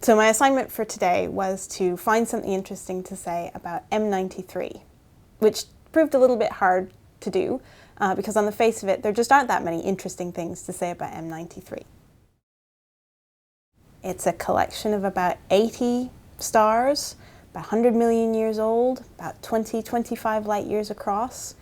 So my assignment for today was to find something interesting to say about M93, which proved a little bit hard to do because on the face of it, there just aren't that many interesting things to say about M93. It's a collection of about 80 stars, about 100 million years old, about 20-25 light years across.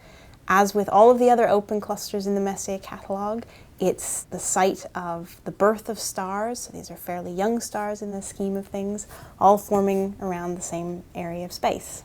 As with all of the other open clusters in the Messier catalogue, it's the site of the birth of stars. So these are fairly young stars in the scheme of things, all forming around the same area of space.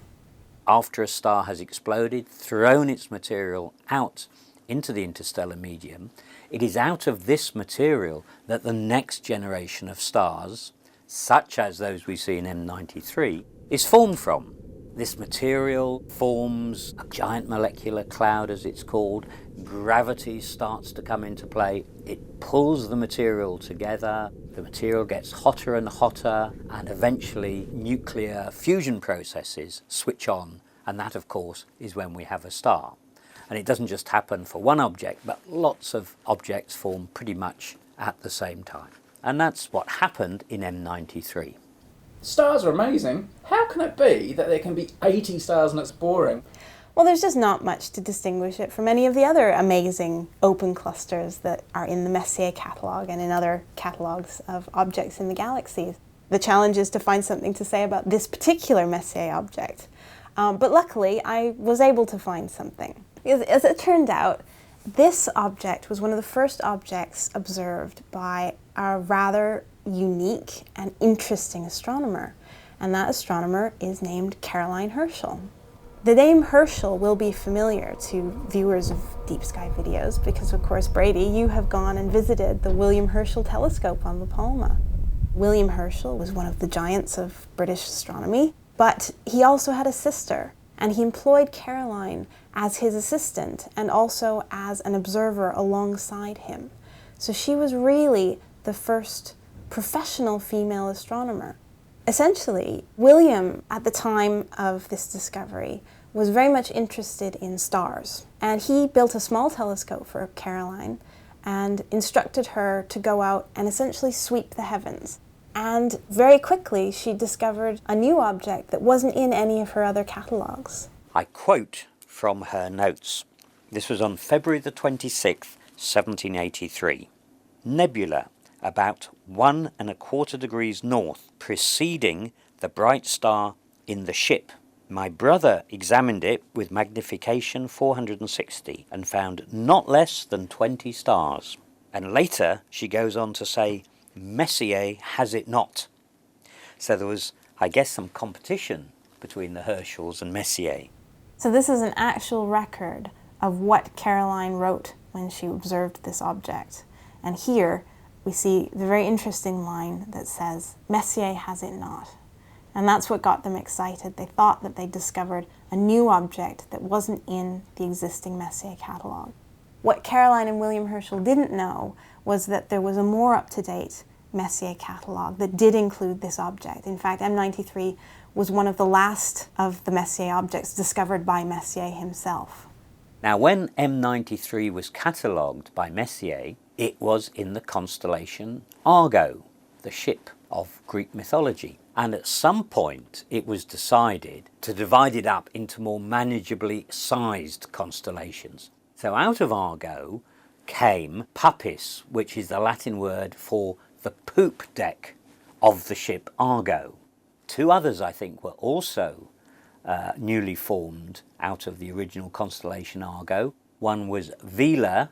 After a star has exploded, thrown its material out into the interstellar medium, it is out of this material that the next generation of stars, such as those we see in M93, is formed from. This material forms a giant molecular cloud, as it's called. Gravity starts to come into play. It pulls the material together. The material gets hotter and hotter, and eventually nuclear fusion processes switch on. And that, of course, is when we have a star. And it doesn't just happen for one object, but lots of objects form pretty much at the same time. And that's what happened in M93. Stars are amazing. How can it be that there can be 80 stars and it's boring? Well, there's just not much to distinguish it from any of the other amazing open clusters that are in the Messier catalogue and in other catalogues of objects in the galaxy. The challenge is to find something to say about this particular Messier object. But luckily, I was able to find something. As it turned out, this object was one of the first objects observed by a rather unique and interesting astronomer, and that astronomer is named Caroline Herschel. The name Herschel will be familiar to viewers of DeepSkyVideos because, of course, Brady, you have gone and visited the William Herschel telescope on La Palma. William Herschel was one of the giants of British astronomy, but he also had a sister, and he employed Caroline as his assistant and also as an observer alongside him. So she was really the first professional female astronomer. Essentially, William, at the time of this discovery, was very much interested in stars. And he built a small telescope for Caroline and instructed her to go out and essentially sweep the heavens. And very quickly, she discovered a new object that wasn't in any of her other catalogues. I quote from her notes. This was on February the 26th, 1783. Nebula about 1¼ degrees north, preceding the bright star in the ship. My brother examined it with magnification 460 and found not less than 20 stars. And later she goes on to say, Messier has it not. So there was, I guess, some competition between the Herschels and Messier. So this is an actual record of what Caroline wrote when she observed this object. And here we see the very interesting line that says, Messier has it not. And that's what got them excited. They thought that they discovered a new object that wasn't in the existing Messier catalogue. What Caroline and William Herschel didn't know was that there was a more up-to-date Messier catalogue that did include this object. In fact, M93 was one of the last of the Messier objects discovered by Messier himself. Now, when M93 was catalogued by Messier, it was in the constellation Argo, the ship of Greek mythology. And at some point, it was decided to divide it up into more manageably sized constellations. So out of Argo came Puppis, which is the Latin word for the poop deck of the ship Argo. Two others, I think, were also newly formed out of the original constellation Argo. One was Vela,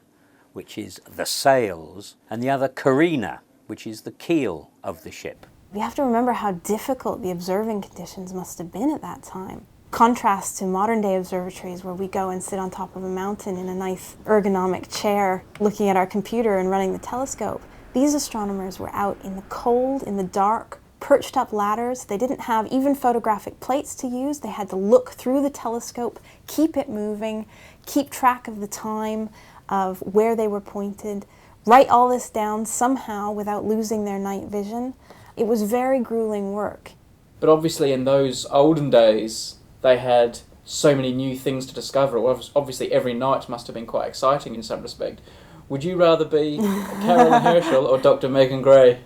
which is the sails, and the other Carina, which is the keel of the ship. We have to remember how difficult the observing conditions must have been at that time. Contrast to modern-day observatories where we go and sit on top of a mountain in a nice ergonomic chair looking at our computer and running the telescope. These astronomers were out in the cold, in the dark, perched up ladders. They didn't have even photographic plates to use. They had to look through the telescope, keep it moving, keep track of the time, of where they were pointed, write all this down somehow without losing their night vision. It was very grueling work. But obviously in those olden days, they had so many new things to discover. Obviously every night must have been quite exciting in some respect. Would you rather be Caroline Herschel or Dr Meghan Gray?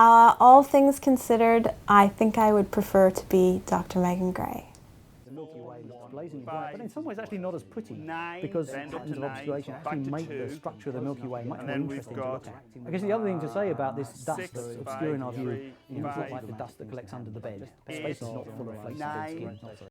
All things considered, I think I would prefer to be Dr. Meghan Gray. The Milky Way looks blazingly bright, but in some ways actually not as pretty, because patterns of obscuration actually make the structure of the Milky Way much more interesting to look at. I guess the other thing to say about this dust that's obscuring our view, it's not like the dust that collects under the bed. Space is not full of flakes of